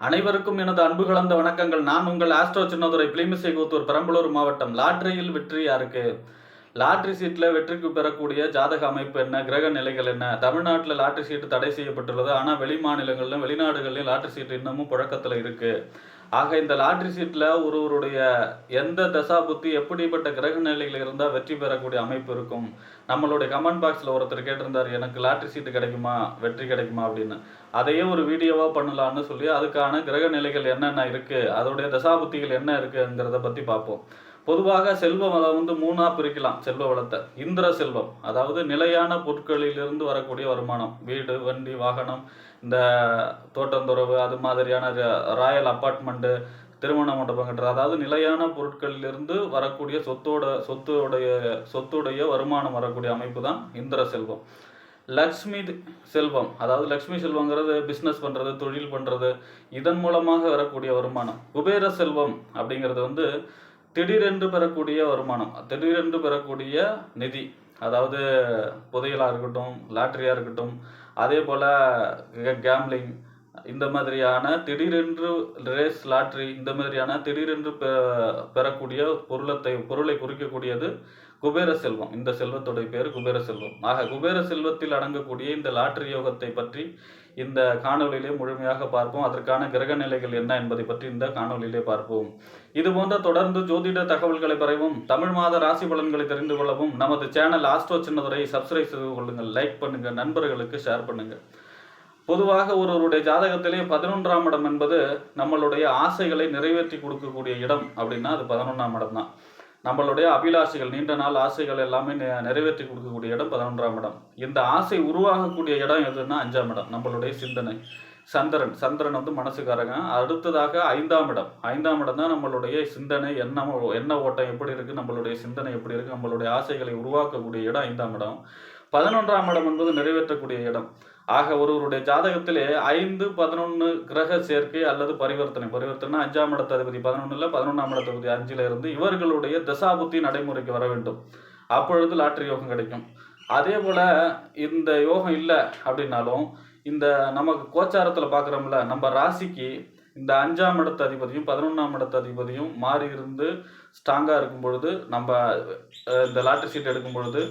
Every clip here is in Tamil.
அனைவருக்கும் எனது அன்பு கலந்த வணக்கங்கள். நான் உங்கள் ஆஸ்ட்ரோ சின்னதுரை, பிளிமிசைகூத்தூர், பெரம்பலூர் மாவட்டம். லாட்டரியில் வெற்றி யாருக்கு? லாட்டரி சீட்டில் வெற்றிக்கு பெறக்கூடிய ஜாதக அமைப்பு என்ன, கிரக நிலைகள் என்ன? தமிழ்நாட்டில் லாட்டரி சீட்டு தடை செய்யப்பட்டுள்ளது. ஆனால் வெளி மாநிலங்களிலும் வெளிநாடுகளிலும் லாட்டரி சீட்டு இன்னமும் புழக்கத்தில் இருக்கு. ஆக இந்த லாட்டரி சீட்டில் ஒருவருடைய எந்த தசா புத்தி எப்படிப்பட்ட கிரக நிலையில் இருந்தால் வெற்றி பெறக்கூடிய அமைப்பு இருக்கும்? நம்மளுடைய கமெண்ட் பாக்ஸில் ஒருத்தர் கேட்டிருந்தார், எனக்கு லாட்டரி சீட்டு கிடைக்குமா, வெற்றி கிடைக்குமா அப்படின்னு. அதையே ஒரு வீடியோவாக பண்ணலான்னு சொல்லி அதுக்கான கிரக நிலைகள் என்னென்ன இருக்குது, அதோடைய தசாபுத்திகள் என்ன இருக்குங்கிறத பற்றி பார்ப்போம். பொதுவாக செல்வ வளம் வந்து மூணாக பிரிக்கலாம். செல்வ வளத்தை இந்திர செல்வம், அதாவது நிலையான பொருட்களிலிருந்து வரக்கூடிய வருமானம், வீடு, வண்டி, வாகனம், இந்த தோட்டந்துறவு, அது மாதிரியான ராயல் அப்பார்ட்மெண்ட்டு, திருமண மண்டபம் கட்டுறது, அதாவது நிலையான பொருட்களிலிருந்து வரக்கூடிய சொத்துடைய வருமானம் வரக்கூடிய அமைப்பு தான் இந்திர செல்வம். லக்ஷ்மி செல்வம், அதாவது லக்ஷ்மி செல்வங்கிறது பிஸ்னஸ் பண்ணுறது, தொழில் பண்ணுறது, இதன் மூலமாக வரக்கூடிய வருமானம். குபேர செல்வம் அப்படிங்கிறது வந்து திடீரென்று பெறக்கூடிய வருமானம், திடீரென்று பெறக்கூடிய நிதி, அதாவது புதையலாக இருக்கட்டும், லாட்டரியாக இருக்கட்டும், அதே போல் கேம்லிங், இந்த மாதிரியான திடீரென்று ரேஸ், லாட்ரி, இந்த மாதிரியான திடீரென்று பெறக்கூடிய பொருளை குறிக்கக்கூடியது குபேர செல்வம். இந்த செல்வத்துடைய பேர் குபேர செல்வம். ஆக குபேர செல்வத்தில் அடங்கக்கூடிய இந்த லாட்டரி யோகத்தை பற்றி இந்த காணொலியிலே முழுமையாக பார்ப்போம். அதற்கான கிரக நிலைகள் என்ன என்பதை பற்றி இந்த காணொலியிலே பார்ப்போம். இது போன்ற தொடர்ந்து ஜோதிட தகவல்களை பெறவும், தமிழ் மாத ராசி பலன்களை தெரிந்து கொள்ளவும் நமது சேனல் ஆஸ்ட்ரோ சின்னதுரை சப்ஸ்கிரைப் செய்து கொள்ளுங்கள், லைக் பண்ணுங்க, நண்பர்களுக்கு ஷேர் பண்ணுங்க. பொதுவாக ஒருவருடைய ஜாதகத்திலே 11ஆம் இடம் என்பது நம்மளுடைய ஆசைகளை நிறைவேற்றி கொடுக்கக்கூடிய இடம். அப்படின்னா அது 11ஆம் இடம் தான். நம்மளுடைய அபிலாஷைகள், நீண்ட நாள் ஆசைகள் எல்லாமே நிறைவேற்றி கொடுக்கக்கூடிய இடம் 11ஆம் இடம். இந்த ஆசை உருவாகக்கூடிய இடம் எதுன்னா 5ஆம் இடம், நம்மளுடைய சிந்தனை. சந்திரன் வந்து மனசுக்காரங்க. அடுத்ததாக 5ஆம் இடம். 5ஆம் இடம் தான் நம்மளுடைய சிந்தனை, எண்ண ஓட்டம் எப்படி இருக்குது, நம்மளுடைய சிந்தனை எப்படி இருக்குது, நம்மளுடைய ஆசைகளை உருவாக்கக்கூடிய இடம் 5ஆம் இடம். 11ஆம் இடம் என்பது நிறைவேற்றக்கூடிய இடம். ஆக ஒருவருடைய ஜாதகத்திலே 5, 11 கிரக சேர்க்கை அல்லது பரிவர்த்தனை 5ஆம் இடத்ததிபதி 11ல், 11ஆம் இடத்ததிபதி 5ல் இருந்து இவர்களுடைய தசாபுத்தி நடைமுறைக்கு வர வேண்டும். அப்பொழுது லாட்டரி யோகம் கிடைக்கும். அதே போல் இந்த யோகம் இல்லை அப்படின்னாலும், இந்த நமக்கு கோச்சாரத்தில் பார்க்குறோம்ல, நம்ம ராசிக்கு இந்த 5ஆம் இடத்து அதிபதியும் 11ஆம் இடத்து அதிபதியும் மாறி இருந்து ஸ்ட்ராங்காக இருக்கும் பொழுது, நம்ம இந்த லாட்டரி சீட் எடுக்கும் பொழுது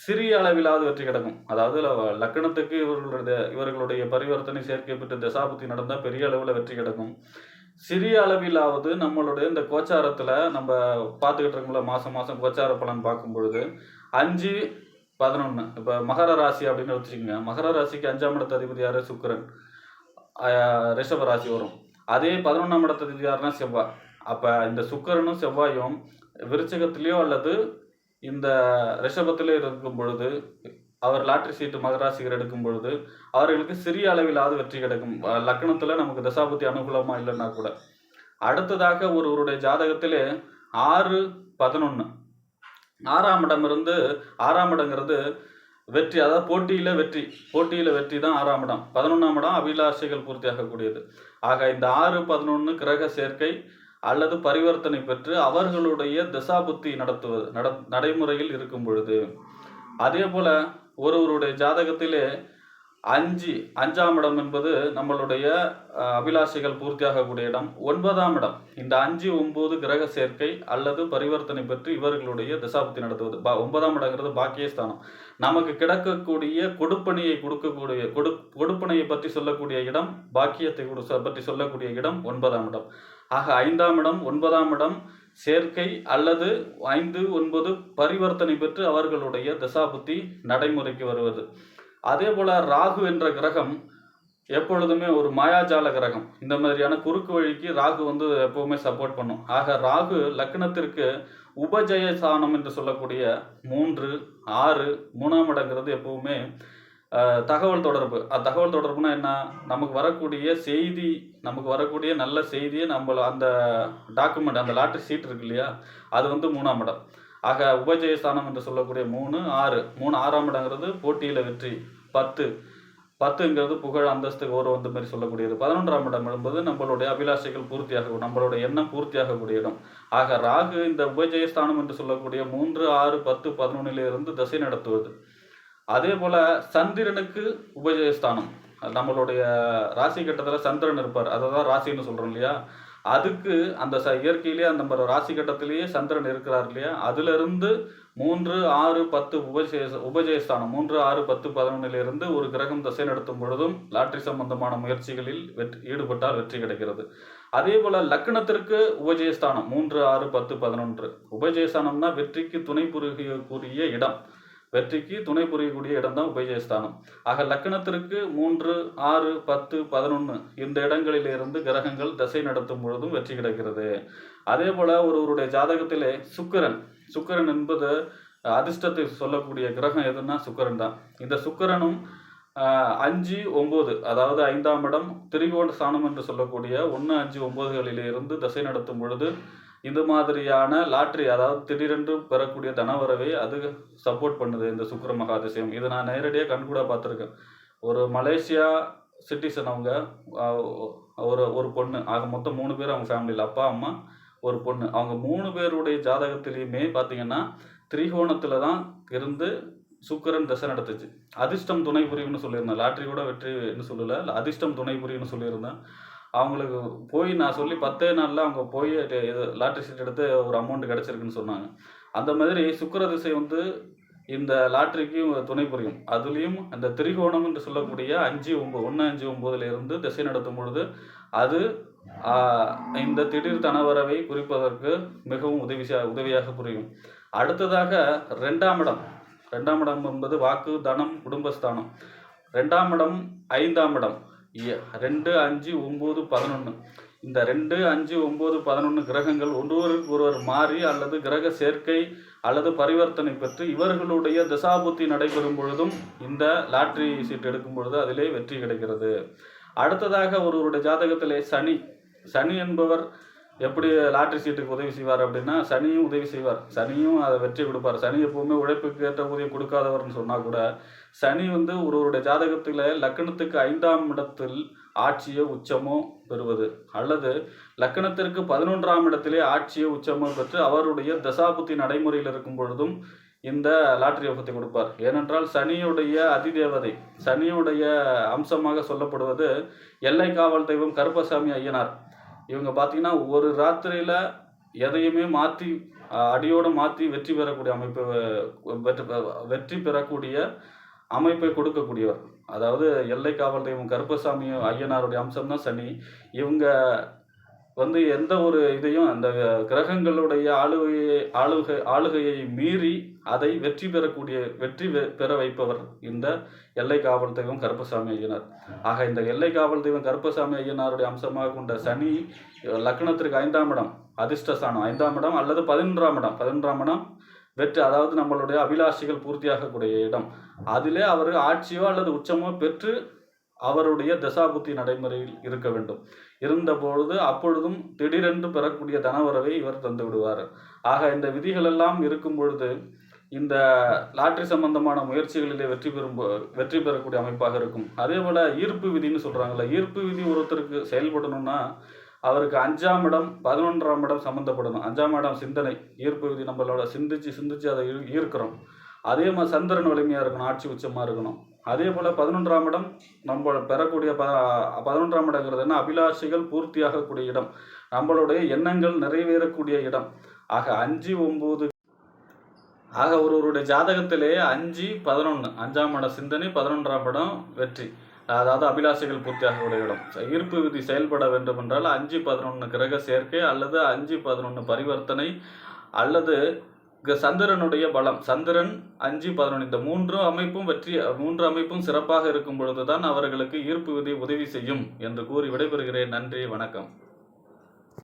சிறிய அளவிலாவது வெற்றி கிடைக்கும். அதாவது லக்கணத்துக்கு இவர்களுடைய பரிவர்த்தனை சேர்க்கை பெற்று தசாபுத்தி நடந்தால் பெரிய அளவில் வெற்றி கிடைக்கும். சிறிய அளவிலாவது நம்மளுடைய இந்த கோச்சாரத்தில் நம்ம பார்த்துக்கிட்டு இருக்கோம்ல, மாதம் கோச்சார பலன் பார்க்கும் பொழுது 5, 11, இப்போ மகர ராசி அப்படின்னு வச்சுக்கோங்க. மகர ராசிக்கு 5ஆம் இடத்து அதிபதி யார்? சுக்கிரன். ரிஷப ராசி வரும். அதே 11ஆம் இடத்து அதிபதி யாருன்னா செவ்வாய். அப்போ இந்த சுக்கிரனும் செவ்வாயும் விருச்சிகத்திலேயோ அல்லது இந்த ரிஷபத்திலே இருக்கும் பொழுது, அவர் லாட்டரி சீட்டு மகராசிகர் எடுக்கும் பொழுது அவர்களுக்கு சிறிய அளவிலாவது வெற்றி கிடைக்கும். லக்னத்தில் நமக்கு தசாபுத்தி அனுகூலமாக இல்லைன்னா கூட. அடுத்ததாக ஒருவருடைய ஜாதகத்திலே 6, 11, 6ஆம் இடம் இருந்து, 6ஆம் இடங்கிறது வெற்றி, அதாவது போட்டியில் வெற்றி தான் 6ஆம் இடம். 11ஆம் இடம் அபிலாஷைகள் பூர்த்தியாகக்கூடியது. ஆக இந்த 6, 11 கிரக சேர்க்கை அல்லது பரிவர்த்தனை பெற்று அவர்களுடைய தசாபுத்தி நடைமுறையில் இருக்கும் பொழுது, அதே போல ஒருவருடைய ஜாதகத்திலே 5ஆம் இடம் என்பது நம்மளுடைய அபிலாஷைகள் பூர்த்தியாகக்கூடிய இடம். 9ஆம் இடம், இந்த 5, 9 கிரக சேர்க்கை அல்லது பரிவர்த்தனை பெற்று இவர்களுடைய தசாபுத்தி நடத்துவது. 9ஆம் இடங்கிறது பாக்கியஸ்தானம். நமக்கு கிடக்கக்கூடிய கொடுப்பனையை கொடுக்கக்கூடிய கொடுப்பனையை பற்றி சொல்லக்கூடிய இடம், பாக்கியத்தை பற்றி சொல்லக்கூடிய இடம் 9ஆம் இடம். ஆக 5ஆம் இடம், 9ஆம் இடம் சேர்க்கை அல்லது 5, 9 பரிவர்த்தனை பெற்று அவர்களுடைய தசாபுத்தி நடைமுறைக்கு வருவது. அதே போல் ராகு என்ற கிரகம் எப்பொழுதுமே ஒரு மாயாஜால கிரகம். இந்த மாதிரியான குறுக்கு வழிக்கு ராகு வந்து எப்போவுமே சப்போர்ட் பண்ணும். ஆக ராகு லக்னத்திற்கு உபஜயஸ்தானம் என்று சொல்லக்கூடிய 3, 6, 3ஆம் இடங்கிறது எப்பவுமே தகவல் தொடர்பு. தகவல் தொடர்புனா என்ன? நமக்கு வரக்கூடிய நல்ல செய்தியை நம்ம அந்த டாக்குமெண்ட், அந்த லாட்டரி சீட் இருக்கு இல்லையா, அது வந்து 3ஆம் இடம். ஆக உபஜயஸ்தானம் என்று சொல்லக்கூடிய 3, 6, 6ஆம் இடங்கிறது போட்டியில் வெற்றி. 10ங்கிறது புகழ், அந்தஸ்து, கௌரவம், அந்த மாதிரி சொல்லக்கூடியது. 11ஆம் இடம் என்பது நம்மளுடைய அபிலாஷைகள் பூர்த்தியாக, நம்மளுடைய எண்ணம் பூர்த்தியாகக்கூடிய இடம். ஆக ராகு இந்த உபஜயஸ்தானம் என்று சொல்லக்கூடிய 3, 6, 10, 11 இருந்து தசை நடத்துவது. அதே போல சந்திரனுக்கு உபஜயஸ்தானம் நம்மளுடைய ராசி கட்டத்தில் சந்திரன் இருப்பார், அதை தான் ராசின்னு சொல்கிறோம் இல்லையா. அதுக்கு அந்த இயற்கையிலேயே அந்த நம்ம ராசி கட்டத்திலேயே சந்திரன் இருக்கிறார் இல்லையா, அதிலிருந்து 3, 6, 10 உபஜயஸ்தானம் 3, 6, 10, 11 ஒரு கிரகம் திசை நடத்தும் பொழுதும் லாட்டரி சம்பந்தமான முயற்சிகளில் ஈடுபட்டால் வெற்றி கிடைக்கிறது. அதே போல லக்னத்திற்கு உபஜயஸ்தானம் 3, 6, 10, 11. உபஜயஸ்தானம்னா வெற்றிக்கு துணை புரியக்கூடிய இடம், வெற்றிக்கு துணை புரியக்கூடிய இடம் தான் உபஜயஸ்தானம். ஆக லக்னத்திற்கு 3, 6, 10, 11 இந்த இடங்களிலிருந்து கிரகங்கள் திசை நடத்தும் பொழுதும் வெற்றி கிடைக்கிறது. அதே போல ஒருவருடைய ஜாதகத்திலே சுக்கிரன் என்பது அதிர்ஷ்டத்தை சொல்லக்கூடிய கிரகம் எதுன்னா சுக்கிரன் தான். இந்த சுக்கிரனும் 5, 9 அதாவது 5ஆம் இடம் திரிகோண ஸ்தானம் என்று சொல்லக்கூடிய 1, 5, 9களிலிருந்து திசை நடத்தும் பொழுது இது மாதிரியான லாட்ரி, அதாவது திடீரென்று பெறக்கூடிய தனவரவை அது சப்போர்ட் பண்ணுது இந்த சுக்கிர மகாதிசயம். இதை நான் நேரடியாக கண்கூட பார்த்துருக்கேன். ஒரு மலேசியா சிட்டிசன், அவங்க ஒரு பொண்ணு, ஆக மொத்தம் 3 பேர் அவங்க ஃபேமிலியில், அப்பா அம்மா ஒரு பொண்ணு. அவங்க 3 பேருடைய ஜாதகத்திலையுமே பார்த்தீங்கன்னா திரிகோணத்தில் தான் இருந்து சுக்கிரன் திசை நடத்துச்சு. அதிர்ஷ்டம் துணை புரியும்னு சொல்லியிருந்தேன், லாட்ரி கூட வெற்றின்னு சொல்லலை, அதிர்ஷ்டம் துணை புரியும்னு சொல்லியிருந்தேன். அவங்களுக்கு போய் நான் சொல்லி 10 நாளில் அவங்க போய் லாட்ரி சீட் எடுத்து ஒரு அமௌண்ட் கிடச்சிருக்குன்னு சொன்னாங்க. அந்த மாதிரி சுக்கிர திசை வந்து இந்த லாட்ரிக்கும் துணை புரியும். அதுலேயும் அந்த திரிகோணம் என்று சொல்லக்கூடிய 5, 9 1, 5, 9லிருந்து திசை நடத்தும் பொழுது அது இந்த திடீர் தனவரவை குறிப்பதற்கு மிகவும் உதவியாக புரியும். அடுத்ததாக 2ஆம் இடம் என்பது வாக்கு, தனம், குடும்பஸ்தானம். 2ஆம் இடம் 5ஆம் இடம் 2, 5, 9, 11. இந்த 2, 5, 9, 11 கிரகங்கள் ஒருவருக்கு ஒருவர் மாறி அல்லது கிரக சேர்க்கை அல்லது பரிவர்த்தனை பெற்று இவர்களுடைய தசாபுத்தி நடைபெறும் பொழுதும் இந்த லாட்ரி சீட் எடுக்கும் பொழுது அதிலே வெற்றி கிடைக்கிறது. அடுத்ததாக ஒருவருடைய ஜாதகத்திலே சனி என்பவர் எப்படி லாட்ரி சீட்டுக்கு உதவி செய்வார் அப்படின்னா, சனியும் உதவி செய்வார், சனியும் அதை வெற்றி கொடுப்பார். சனி எப்போவுமே உழைப்புக்கு ஏற்ற ஊதியம் கொடுக்காதவர்னு சொன்னால் கூட சனி வந்து ஒருவருடைய ஜாதகத்தில் லக்னத்துக்கு 5ஆம் இடத்தில் ஆட்சியோ உச்சமோ பெறுவது அல்லது லக்னத்திற்கு 11ஆம் இடத்திலே ஆட்சியோ உச்சமோ பெற்று அவருடைய தசாபுத்தி நடைமுறையில் இருக்கும் பொழுதும் இந்த லாட்ரி யோகத்தை கொடுப்பார். ஏனென்றால் சனியுடைய அதிதேவதை, சனியுடைய அம்சமாக சொல்லப்படுவது எல்லை காவல் தெய்வம் கருப்பசாமி ஐயனார். இவங்க பார்த்தீங்கன்னா ஒரு ராத்திரியில் எதையுமே மாற்றி அடியோடு மாற்றி வெற்றி பெறக்கூடிய அமைப்பை கொடுக்கக்கூடியவர். அதாவது எல்லை காவல் தெய்வம் கருப்பசாமி ஐயனாருடைய அம்சம் தான் சனி. இவங்க வந்து எந்த ஒரு இதையும் அந்த கிரகங்களுடைய ஆளுகையை மீறி அதை வெற்றி பெற வைப்பவர் இந்த எல்லை காவல் தெய்வம் கருப்பசாமி ஐயனார். ஆக இந்த எல்லை காவல் தெய்வம் கருப்பசாமி ஐயனாருடைய அம்சமாக கொண்ட சனி லக்னத்திற்கு 5ஆம் இடம் அதிர்ஷ்டஸ்தானம், 5ஆம் இடம் அல்லது 11ஆம் இடம் வெற்றி, அதாவது நம்மளுடைய அபிலாஷைகள் பூர்த்தியாகக்கூடிய இடம். அதிலே அவர் ஆட்சியோ அல்லது உச்சமோ பெற்று அவருடைய தசாபுத்தி நடைமுறையில் இருக்க வேண்டும். இருந்தபொழுது அப்பொழுதும் திடீரென்று பெறக்கூடிய தனவரவை இவர் தந்து விடுவார். ஆக இந்த விதிகள் எல்லாம் இருக்கும் பொழுது இந்த லாட்ரி சம்பந்தமான முயற்சிகளிலே வெற்றி பெறக்கூடிய அமைப்பாக இருக்கும். அதே போல் ஈர்ப்பு விதின்னு சொல்கிறாங்கல்ல, ஈர்ப்பு விதி ஒருத்தருக்கு செயல்படணும்னா அவருக்கு 5ஆம் இடம் 11ஆம் இடம் சம்மந்தப்படணும். 5ஆம் இடம் சிந்தனை, ஈர்ப்பு விதி நம்மளோட சிந்திச்சு அதை ஈர்க்கிறோம். அதே மாதிரி சந்திரன் வலிமையாக இருக்கணும், ஆட்சி உச்சமாக இருக்கணும். அதே போல் 11ஆம் இடம் நம்ம பெறக்கூடிய 11ஆம் இடங்கிறது என்ன, அபிலாஷைகள் பூர்த்தியாகக்கூடிய இடம், நம்மளுடைய எண்ணங்கள் நிறைவேறக்கூடிய இடம். ஆக 5, 9 ஆக ஒருவருடைய ஜாதகத்திலே 5, 11 5ஆம் இடம் சிந்தனை, 11ஆம் இடம் வெற்றி, அதாவது அபிலாஷைகள் பூர்த்தியாகக்கூடிய இடம். ஈர்ப்பு விதி செயல்பட வேண்டும் என்றால் 5, 11 கிரக சேர்க்கை அல்லது 5, 11 பரிவர்த்தனை அல்லது சந்திரனுடைய பலம், சந்திரன் 5, 11 இந்த 3 அமைப்பும் சிறப்பாக இருக்கும் பொழுதுதான் அவர்களுக்கு ஈர்ப்பு விதி உதவி செய்யும் என்று கூறி விடைபெறுகிறேன். நன்றி, வணக்கம்.